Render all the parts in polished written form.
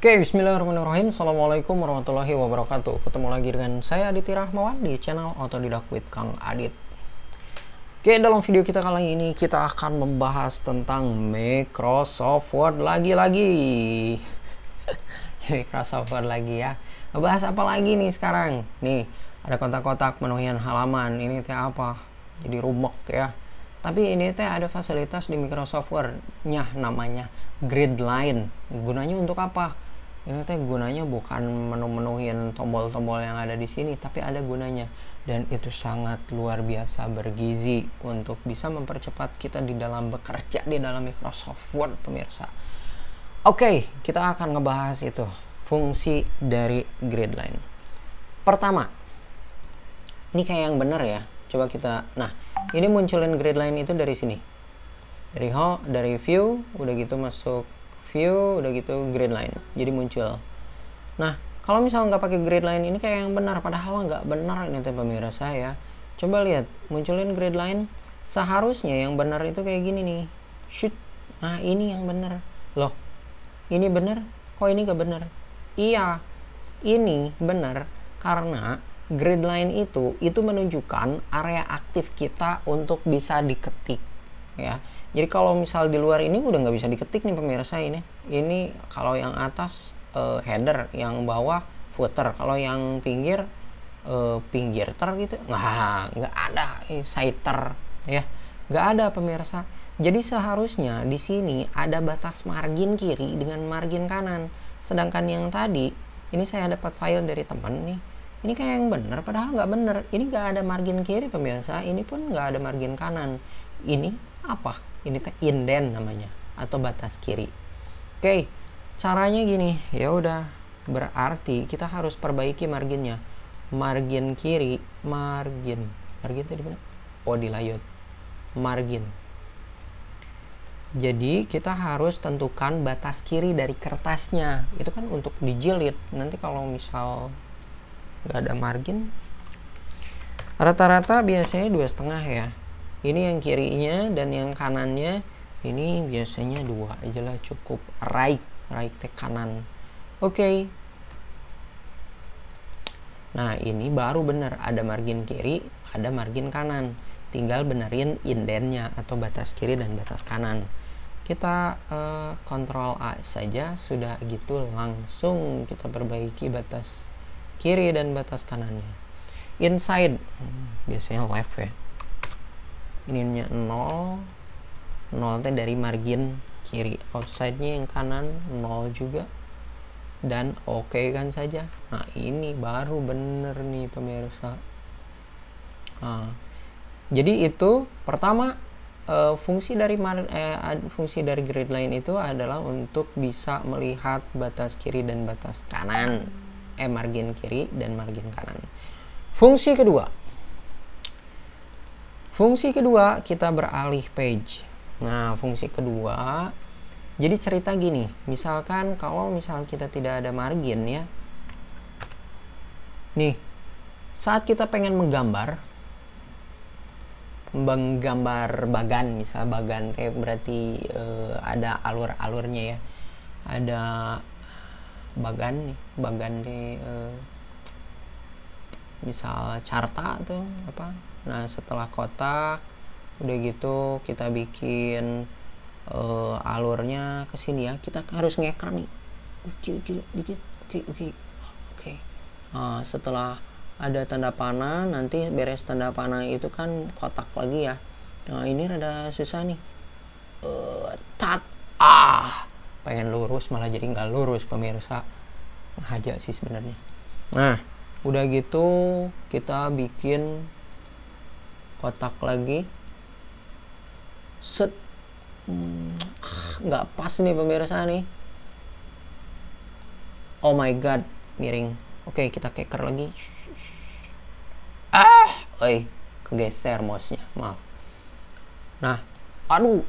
Oke, bismillahirrahmanirrahim. Assalamualaikum warahmatullahi wabarakatuh. Ketemu lagi dengan saya Aditya Rahmawan di channel Otodidak with Kang Adit. Oke, dalam video kita kali ini kita akan membahas tentang Microsoft Word lagi-lagi. Microsoft Word lagi ya. Ngebahas apa lagi nih sekarang? Nih, ada kotak-kotak penuhian halaman. Ini teh apa? Jadi rumek ya. Tapi ini teh ada fasilitas di Microsoft Word-nya namanya grid line. Gunanya untuk apa? Ini teh gunanya bukan menu-menuhin tombol-tombol yang ada di sini, tapi ada gunanya, dan itu sangat luar biasa bergizi untuk bisa mempercepat kita di dalam bekerja di dalam Microsoft Word, pemirsa. Oke, kita akan ngebahas itu fungsi dari grid line. Pertama, ini kayak yang bener ya. Coba kita, nah ini munculin grid line itu dari sini, dari view, udah gitu masuk view, udah gitu grid line, jadi muncul. Nah, kalau misalnya nggak pakai grid line ini kayak yang benar, padahal nggak benar ini teh pemirsa ya. Coba lihat, munculin grid line, seharusnya yang benar itu kayak gini nih. Shoot. Nah, ini yang benar. Loh, ini benar, kok ini nggak benar? Iya, ini benar karena grid line itu menunjukkan area aktif kita untuk bisa diketik ya. Jadi kalau misal di luar ini udah nggak bisa diketik nih pemirsa. Ini kalau yang atas header, yang bawah footer, kalau yang pinggir pinggirter gitu nggak ada, citer ya, nggak ada pemirsa. Jadi seharusnya di sini ada batas margin kiri dengan margin kanan, sedangkan yang tadi ini saya dapat file dari teman nih, ini kayak yang bener padahal nggak bener. Ini nggak ada margin kiri pemirsa, ini pun nggak ada margin kanan. Ini apa? Ini teh indent namanya, atau batas kiri. Oke, caranya gini. Ya udah, berarti kita harus perbaiki marginnya. Margin kiri, margin tadi mana? Oh, di layout. Margin. Jadi kita harus tentukan batas kiri dari kertasnya. Itu kan untuk dijilid. Nanti kalau misal nggak ada margin, rata-rata biasanya 2,5 ya. Ini yang kirinya, dan yang kanannya ini biasanya 2 aja lah cukup. Right teh kanan. Oke. Nah, ini baru bener, ada margin kiri, ada margin kanan. Tinggal benerin indentnya atau batas kiri dan batas kanan. Kita Ctrl A saja, sudah gitu langsung kita perbaiki batas kiri dan batas kanannya. Inside biasanya left ya. Ininya 0 teh dari margin kiri, outside-nya yang kanan 0 juga, dan oke kan saja. Nah, ini baru bener nih pemirsa. Nah, jadi itu pertama, fungsi dari grid line itu adalah untuk bisa melihat batas kiri dan batas kanan, margin kiri dan margin kanan. Fungsi kedua kita beralih page. Nah, fungsi kedua jadi cerita gini, misalkan kalau misal kita tidak ada margin ya, nih saat kita pengen menggambar bagan, misal bagan kayak berarti ada alur-alurnya ya, ada bagan nih, misal carta atau apa. Nah, setelah kotak udah gitu kita bikin alurnya ke sini ya, kita harus ngeker nih dikit. Oke. Nah, setelah ada tanda panah, nanti beres tanda panah itu kan kotak lagi ya. Nah, ini rada susah nih, pengen lurus malah jadi nggak lurus pemirsa, aja sih sebenarnya. Nah, udah gitu kita bikin kotak lagi, set, nggak pas nih pemirsa nih. Oh my god, miring. Oke, kita keker lagi. Kegeser mouse-nya, maaf. Nah, aduh,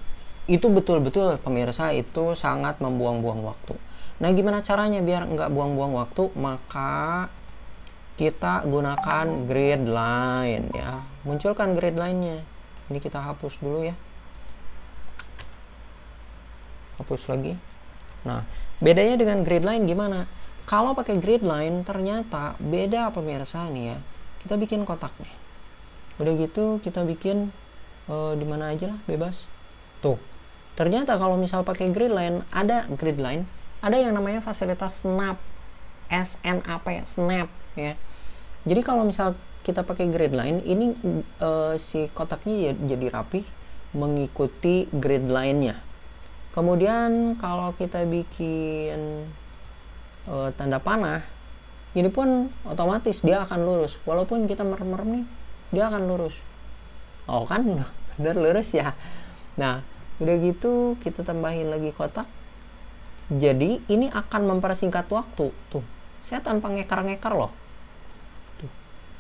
itu betul-betul pemirsa, itu sangat membuang-buang waktu. Nah, gimana caranya biar nggak buang-buang waktu? Maka kita gunakan grid line ya. Munculkan grid line-nya. Ini kita hapus dulu ya. Hapus lagi. Nah, Bedanya dengan grid line gimana? Kalau pakai grid line ternyata beda pemirsa nih ya. Kita bikin kotak nih. Udah gitu kita bikin di mana aja lah, bebas. Tuh. Ternyata kalau misal pakai grid line, ada yang namanya fasilitas snap. SNAP, snap ya. Jadi kalau misal kita pakai grid line, ini si kotaknya jadi rapi mengikuti grid line-nya. Kemudian kalau kita bikin tanda panah, ini pun otomatis dia akan lurus. Walaupun kita merem-merem nih, dia akan lurus. Oh kan, bener lurus ya. Nah, udah gitu kita tambahin lagi kotak. Jadi ini akan mempersingkat waktu. Tuh, saya tanpa ngekar-ngekar loh. Tuh.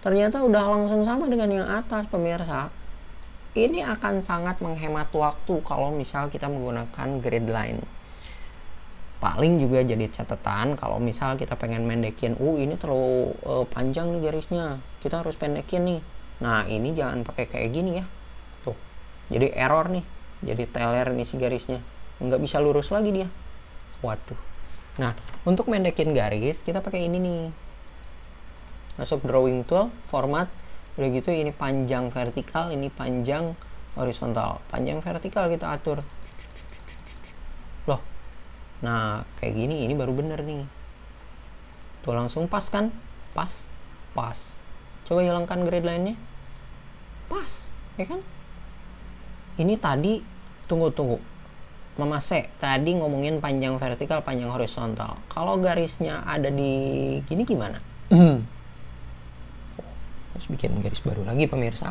Ternyata udah langsung sama dengan yang atas pemirsa. Ini akan sangat menghemat waktu kalau misal kita menggunakan grid line. Paling juga jadi catatan kalau misal kita pengen mendekin, ini terlalu panjang nih garisnya, kita harus pendekin nih. Nah ini jangan pakai kayak gini ya. Tuh, jadi error nih, jadi teler nih si garisnya, nggak bisa lurus lagi dia. Waduh. Nah untuk mendekin garis kita pakai ini nih. Masuk drawing tool, format. Udah gitu ini panjang vertikal, ini panjang horizontal. Panjang vertikal kita atur. Loh. Nah, kayak gini ini baru bener nih. Tuh langsung pas kan? Pas. Coba hilangkan grid line-nya. Pas, ya kan? Ini tadi tunggu. Mama C tadi ngomongin panjang vertikal, panjang horizontal. Kalau garisnya ada di gini gimana? Terus bikin garis baru lagi pemirsa.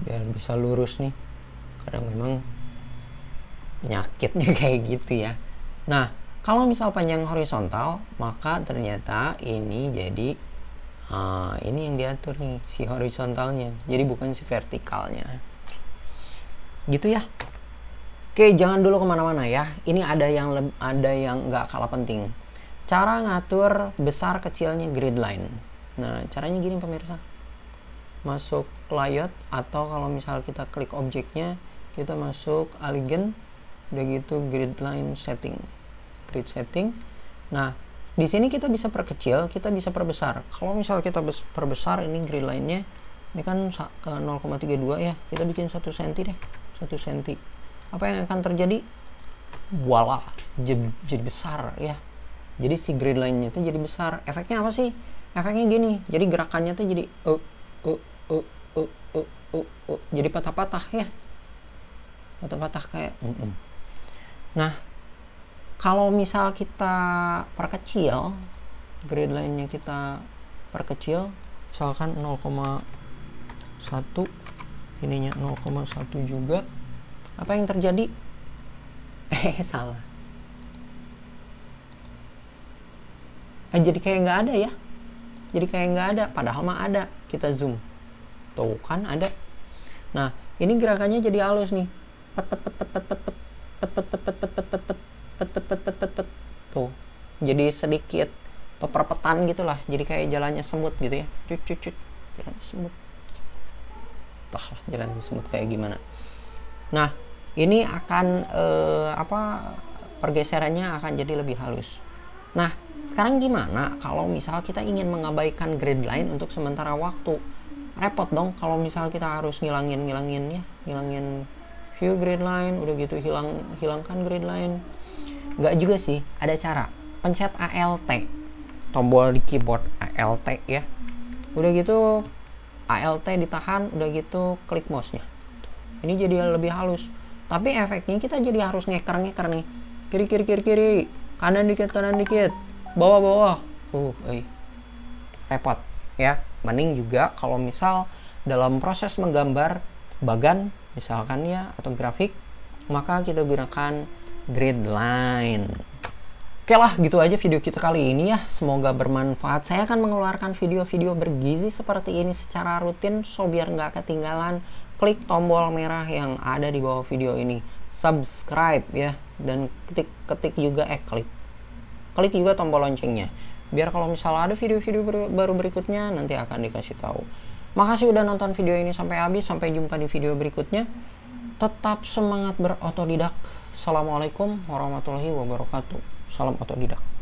Biar bisa lurus nih. Kadang memang penyakitnya kayak gitu ya. Nah, kalau misal panjang horizontal, maka ternyata ini jadi ini yang diatur nih, si horizontalnya. Jadi bukan si vertikalnya. Gitu ya. Oke, jangan dulu kemana-mana ya. Ini ada yang nggak kalah penting. Cara ngatur besar kecilnya grid line. Nah, caranya gini pemirsa. Masuk layout atau kalau misal kita klik objeknya, kita masuk elegant, udah gitu grid line setting. Grid setting. Nah, di sini kita bisa perkecil, kita bisa perbesar. Kalau misal kita perbesar ini grid line-nya, ini kan 0,32 ya. Kita bikin 1 cm deh. 1 cm. Apa yang akan terjadi? Voila, jadi besar ya. Jadi si grid line-nya tuh jadi besar. Efeknya apa sih? Efeknya gini. Jadi gerakannya tuh jadi jadi patah-patah ya. Patah-patah kayak Nah, kalau misal kita perkecil, grid line-nya kita perkecil, misalkan 0,1, ininya 0,1 juga. Apa yang terjadi? Salah. Jadi kayak nggak ada ya. Jadi kayak nggak ada. Padahal mah ada. Kita zoom. Tuh kan ada. Nah, ini gerakannya jadi halus nih. Tuh. Jadi sedikit peperpetan gitulah. Jadi kayak jalannya semut gitu ya. Cut. Jalannya semut. Entahlah jalannya semut kayak gimana. Nah, ini akan pergeserannya akan jadi lebih halus. Nah, sekarang gimana kalau misal kita ingin mengabaikan grid line untuk sementara waktu? Repot dong kalau misal kita harus ngilangin view grid line, udah gitu hilangkan grid line. Nggak juga sih, ada cara. Pencet ALT, tombol di keyboard ALT ya. Udah gitu ALT ditahan, udah gitu klik mouse-nya. Ini jadi lebih halus. Tapi efeknya kita jadi harus ngeker nih. Kiri. Kanan dikit. Bawah. Repot ya. Mending juga kalau misal dalam proses menggambar bagan misalkan ya atau grafik, maka kita gunakan grid line. Oke lah, gitu aja video kita kali ini ya. Semoga bermanfaat. Saya akan mengeluarkan video-video bergizi seperti ini secara rutin, so biar nggak ketinggalan, klik tombol merah yang ada di bawah video ini, subscribe ya, dan ketik juga klik juga tombol loncengnya, biar kalau misalnya ada video-video baru berikutnya nanti akan dikasih tahu. Makasih udah nonton video ini sampai habis. Sampai jumpa di video berikutnya. Tetap semangat berotodidak. Assalamualaikum warahmatullahi wabarakatuh. Salam otodidak.